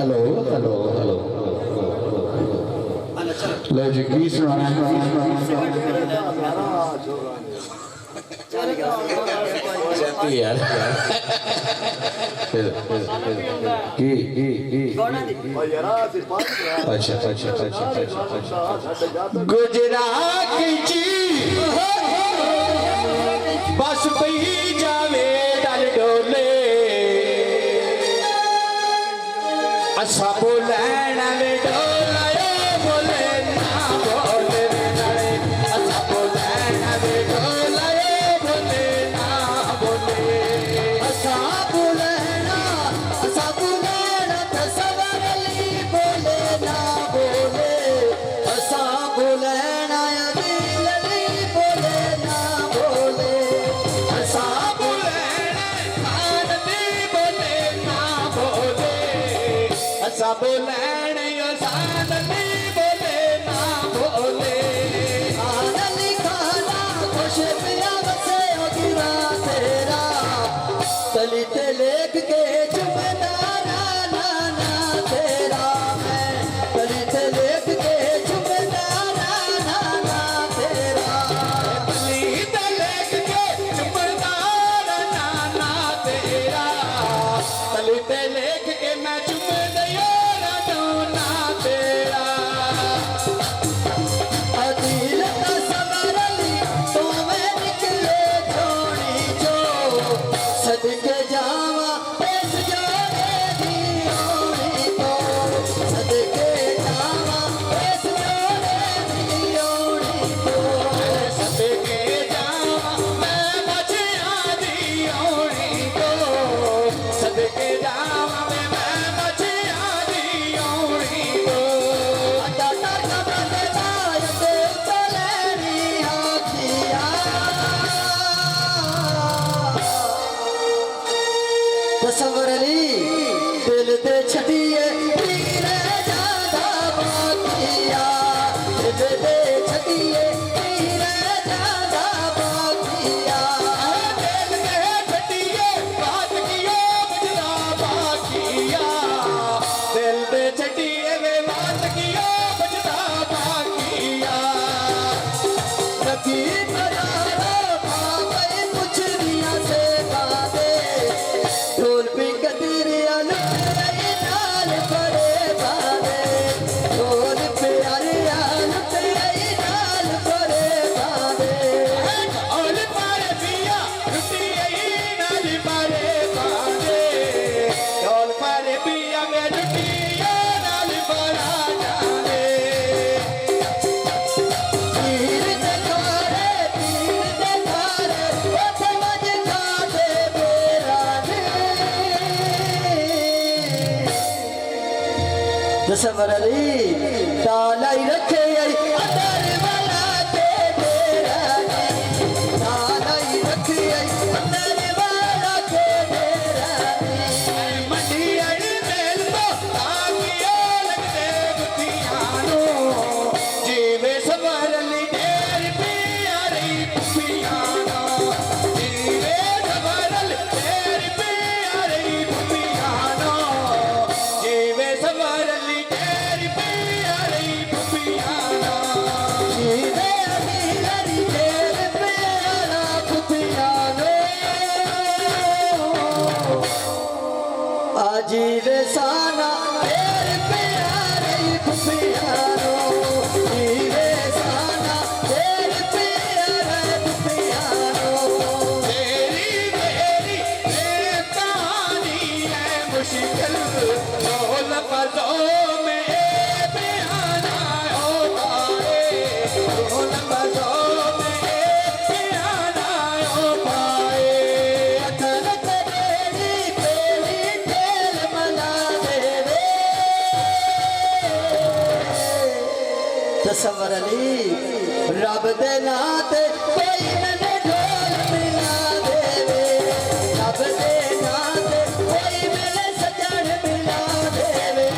hello hello hello लो जी की सुनाना है यार की अच्छा अच्छा अच्छा गुजरात जी बस पई जावे दल डोले असा बोलैन में डोलायो बोले ना बोले नाले असा बोलैन में डोलायो बोले ना बोले असा बोलैना तसवरली बोले ना बोले असा बोलैना दिलली बोले ना बोले असा बोलैना खानदी बोले ना बोले असा बोलैन यो सानदी बोले ना बोले आनली खाना खुश पिया बसे गिरा तेरा तलित लेख के चुमदारा नाना तेरा मैं तलित लेख के चुमदारा नाना तेरा तलित लेख के चुमदारा नाना तेरा तलित लेख के मैं चुम दिया ना तेरा अदिल का समरली तो मैं निकले छोड़ी जो सदके जावा इस जोड़े दी ओढ़ी को सदके जावा इस जोड़े दी ओढ़ी को सदके जावा मैं मछिया दी ओढ़ी को सदके जावा मैं मछिया दी ओढ़ी को अटा का बदला ते चलेरी हाथिया तसवरली दिल दे छटिए पीरे ज्यादा बाकिया दिल दे छटिए पीरे ज्यादा बाकिया दिल दे छटिए बात कियो बजना बाकिया दिल दे छटिए वे बात कियो बजना बाकिया रखी बजारो पापई कुछ दिया से बादे ढोल पे कदरिया लुट रही नाल परे बादे ढोल पे अरिया लुट रही नाल परे बादे ढोल पारे पिया लुट रही नाल परे बादे ढोल पारे पिया में लुटिया नाल परा जाने तीर ते खारे उठ मज खाते मेरा दसवरली तालाई रखे अंदर वाला के डेरा तालाई रखे अंदर वाला के डेरा मंडी मेल तो आगियो लगते बुतियानो जीवे सवरली ढेर प्यारी पुपियानो जीवे सवरली ढेर प्यारी पुपियानो जीवे सवरली ढेर प्यारी पुपियानो जीवे अमीरी ढेर प्यारा पुपियानो आजीवे साना ढेर प्यारी पुपियानो जीवे साना ढेर प्यारा पुपियानो तेरी मेरी ये कहानी है मुश्किल दो लफ्ज़ों में बयाना होता है दो लफ्ज़ों में बयाना हो पाए अथर तेरी पेरी खेल मना दे रे तसवरली रब दे नाते कोई मैंने ढोल मिला देवे रब दे नाते कोई मैंने सजन मिला देवे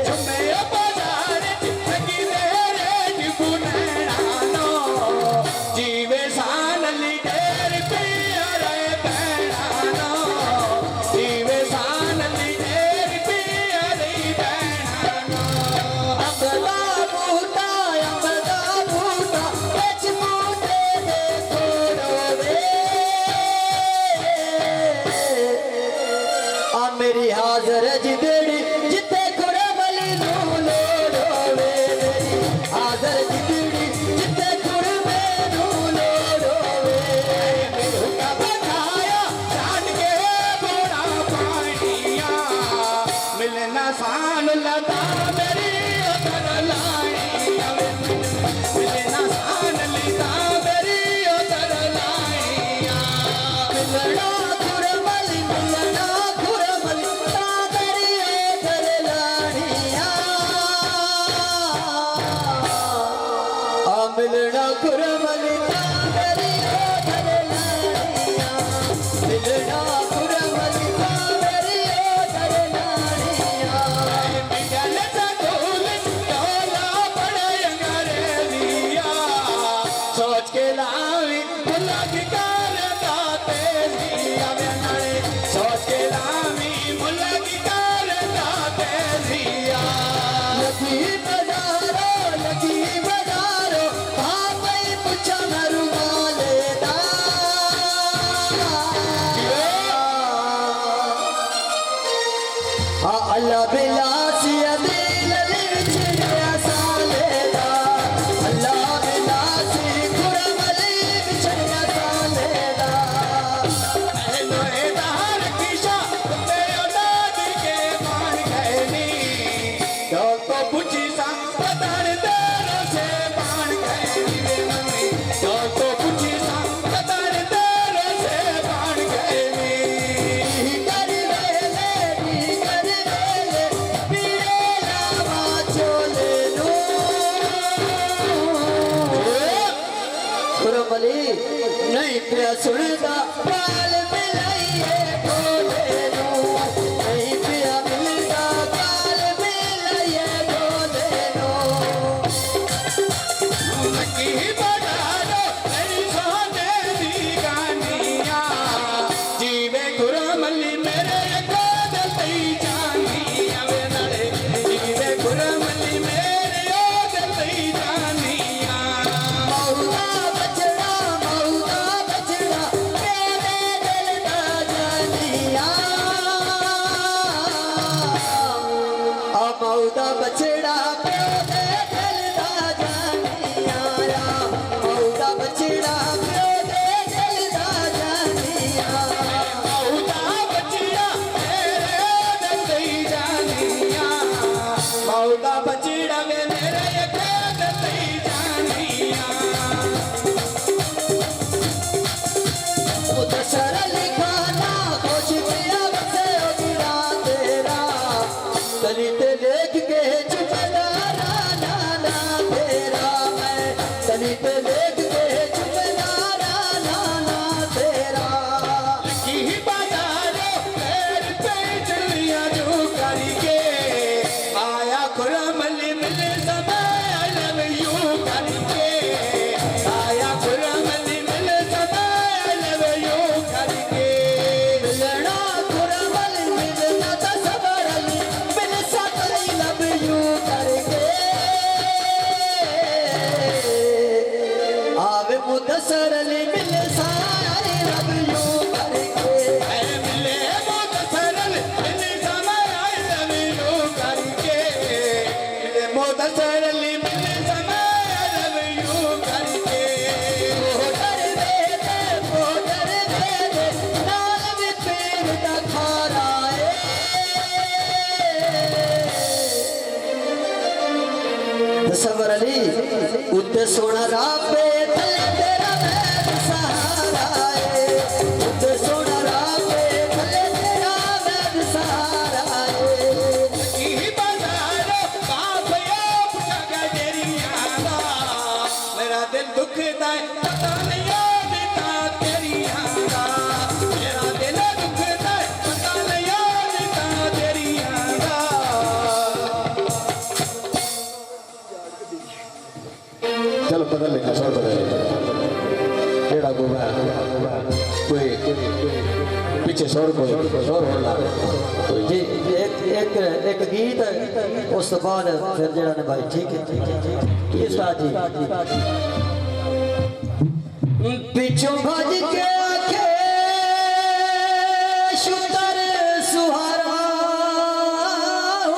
जुम्मे बाजार लगी मेरे जिबुनैनो जीवे सानली ढेर प्यारे बैरानो जीवे सानली ढेर प्यारी लावी मुलक करदा तेरी आवे नाले सोचे लावी मुलक करदा तेरी लगी बजारो हाँ भाई पूछा मैं रुमाले दा अल्लाह बिलासी दिल विछड़िया साले दा अल्लाह बिलासी कुरमली विछड़िया साले दा लोहे दार किशा तेरे दादी के मान गए नी तो पूछी सा पतार तेरे से मान गए नी रे मम्मी तो पूछी सा पतार तेरे से मान गए नी कर वेले पीरे लावा चोले नो कुरमली नहीं पिया सुनदा पाल मिलाइए बोले नो नहीं पिया मिलदा पाल मिलाइए बोले नो लकी बजारो तेरी सोने दी गानिया जीवे गुरमली मेरे को दलती जानिया वे नाले जीवे गुरमली मेरे ओ दलती जानिया मौला बचड़ा मेरे दिल दा जानिया मौला बचड़ा मेरे दिल दा जानिया मौला बचड़ा मेरे दिल दा जानिया मौला बचड़ा मेरे दलती जानिया मौला बचड़ा वे मेरे को दलती जानिया मुदसर लिखाना खुश किया बसे गिरा तेरा दलित लेख के चुपदारा नाना तेरा मैं दलित लेख के चुपदारा नाना तेरा की बाजारो पैर पे चलिया जो करके आया खुरमली मिले समय I love you करके आया खुरमली मिले समय I love you करके मिलना खुरमल मिलना तसवरली मिल सकली लब यू करके आवे मुदसरली मिल सारी लब यू करके ऐ मिले बहुत सरल मिले समय I love you करके मिले बहुत सरली मिले समय I love you करके मोटर वेले नाल भी पीर दा खाराए तसवर अली उत्ते सोना रापे थले तेरा वैद सहारा है उत्ते सोना रापे थले तेरा वैद सहारा है की बाजारो काफिया पुछा तेरिया दा मेरा दिल दुखदा है पता नहीं आदता तेरिया दा मेरा दिल दुखदा है पता नहीं आदता तेरिया दा चलो बदल लेंगे सर बदल लेंगे केड़ा गोवा कोई पीछे सौर होना जी एक एक गीत उस तो बाद फिर जरा ने भाई ठीक है ये उस्ताद जी पिछों भज के आखे शुतर सुहारा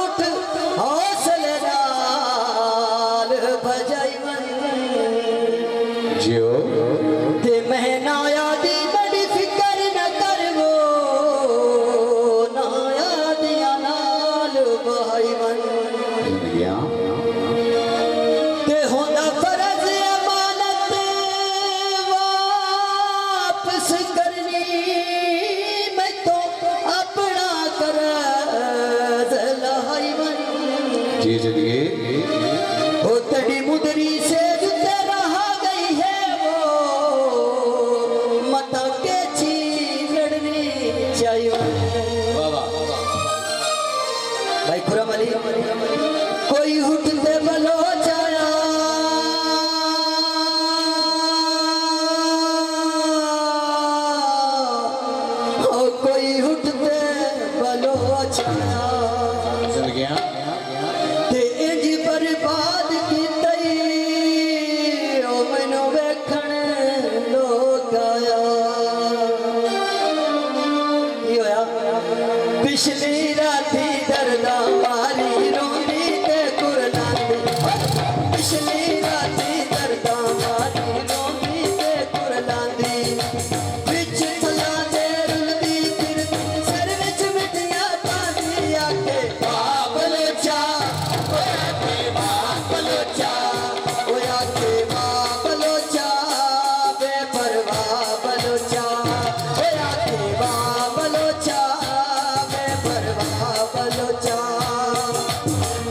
उठ हौसले नाल भजाई मन जियो ते महनाया दी बड़ी फिकर न करवो नाया दिया नाल भाई मन जिंदगियां ते होंदा फर्ज अमानत वापस करनी मैं तो अपना करज लहाई मन जी जिंदगी हो तड़ी मुदरी से जुते रहा गई है वो मता के छीड़नी चाहिए भाई खुरम अली कोई उठते बलो जाया पिछली राती दर्दा मारी रोंदी ते कुरलांदी पिछली राती दर्दा मारी रोंदी ते कुरलांदी विच थला दे रुलदी फिरदी सर विच मिट्टियां पांदी आके बाबलोचा ओया के बाबलोचा ओया के बाबलोचा बेपरवाह बलोचा ओया के बाबलोचा बेपरवाह बलोचा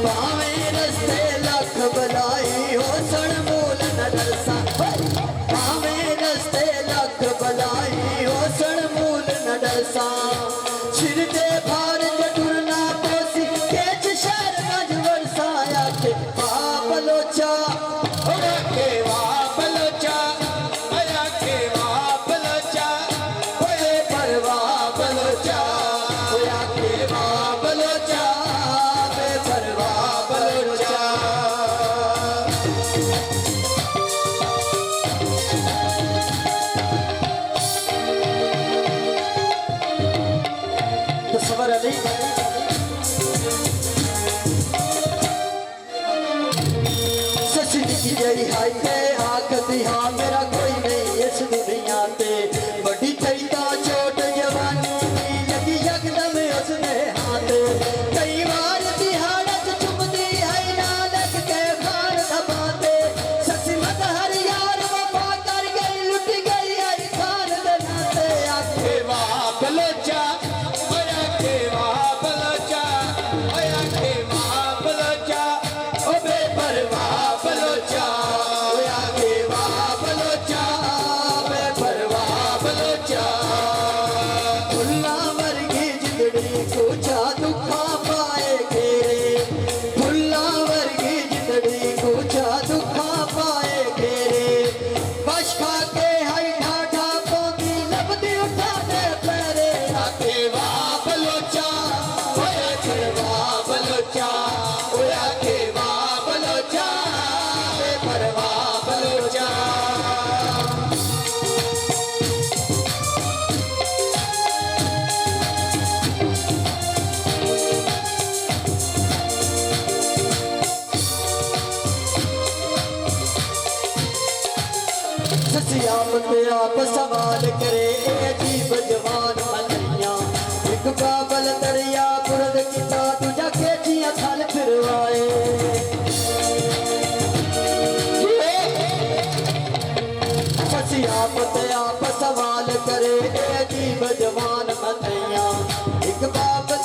पावे रस्ते लख बलाई हो सण मूल न डरसा पावे रस्ते लख बलाई हो सण मूल न डरसा सिर ते भार जटुरना पोसी केच शहर गज वरसाया के बाबलोचा ओया के बाबलोचा ओया के बाबलोचा ओए परवाह बलोचा ओया के बाबलोचा बेपरवाह बलोचा तस्वर अली ससुरी की जई हाय के आखती हाँ मेरा कोई नहीं इस दुनिया ते बड़ी चैता चोट जवानी की लगी यकदम उसने हाथ कई बार दिहाड़त चुपती है नानक के भार दबाते ससी मत हर यार वफा कर गई लुट गई हर खान दनाते आखे बाबलोचा ओया के बाबलोचा ओया के बाबलोचा ओ बेपरवाह बलोचा ओया के बाबलोचा बेपरवाह बलोचा फुल्ला वर्गी जिंदड़ी को जा दुखा पाए घेरे फुल्ला वर्गी जिंदड़ी को जा दुखा पाए घेरे बश खा के हाई ठाठा पोंदी लबदी उठा दे पैरे के बाबलोचा ओया के बाबलोचा ओया के बाबलोचा बेपरवाह बलोचा ससी आप सवाल करे ए अजीब जवान मनैया एक बाबल दरिया बुरद किता तुझा केचिया थल फिरवाए ससी आप सवाल करे ए अजीब जवान मनैया एक बाबल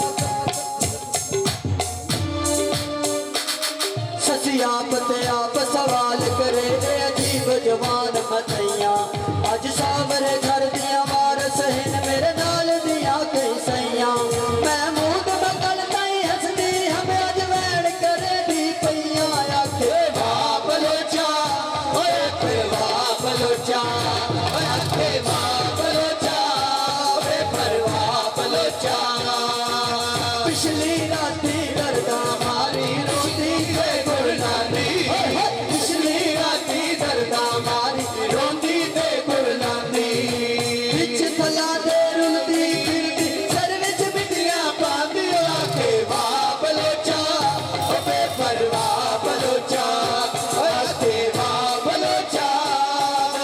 ससी आप सवाल करे ए अजीब जवान मतैया अज सावरे घर दिया वारस हिन मेरे नाल दिया कई सैया महमूद बगल ताई हसदी हमें अज वैण करे दी पैया आखे बाबलोचा ओया के बाबलोचा ओया के बाबलोचा बेपरवाह बलोचा पिछली राती दर्दा मारी रोती ते गुरलानी पिछली राती दर्दा मारी रोंदी ते गुरलानी विच थला दे रुलदी फिरदी सर विच मिट्टियां पांदी ओया के बाबलोचा ओ बेपरवाह बलोचा ओया के बाबलोचा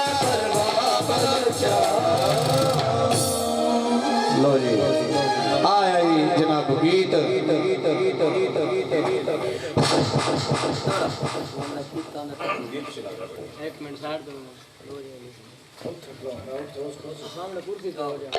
बेपरवाह बलोचा लो जी आया जी जनाब गीत एक मिनट साइड दो सामने कुर्सी का हो जा